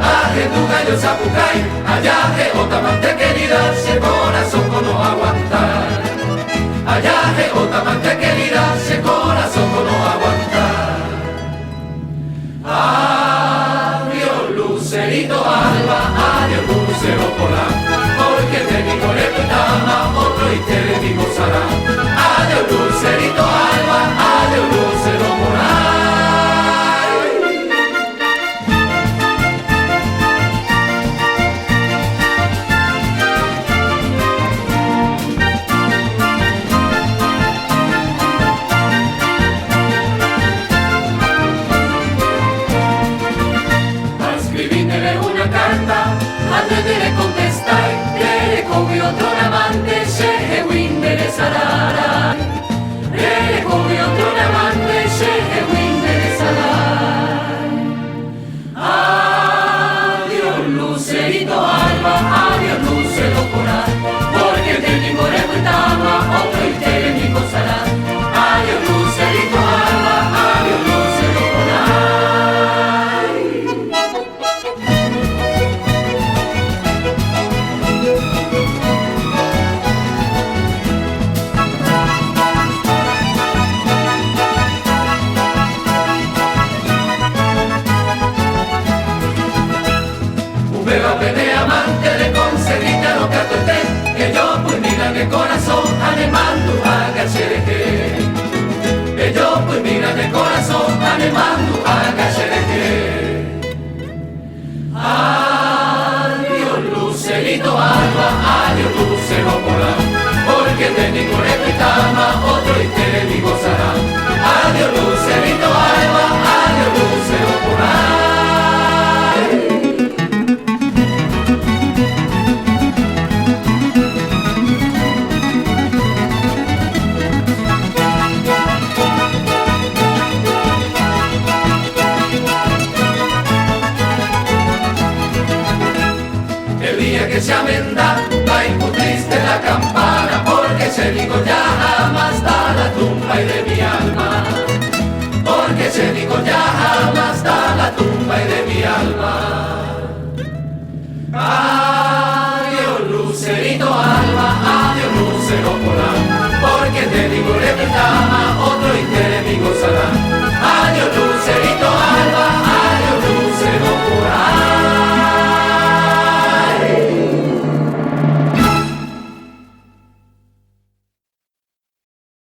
Aje tu gallo zapucay, allá je Otamante querida, si el corazón con no aguantar. Allá je Otamante querida, si el corazón con no aguantar. Adiós lucerito alba, adiós lucero polar, porque te digo le tama, otro y te digo sará. Adiós lucerito alba, adiós lucero polar. Le contestai, le covi otro amante, se windere sarara. Le covi otro amante, se windere sarara. Adiós lucerito alba, adiós lucero polar, porque te digo repetama, otro y te digo sará. Adiós lucerito alba, adiós lucero polar. De amante le conseguiste lo que atorté, que yo pues mira de corazón anemando a gachereje. Que yo pues mira de corazón anemando a gachereje. Adiós lucerito alba, adiós lucero polar, porque te digo repitama, otro y te digo sará. Adiós lucerito alba, adiós lucero polar. Que se amenda, va y muy triste la campana, porque se digo ya jamás da la tumba y de mi alma. Porque se digo ya jamás da la tumba y de mi alma.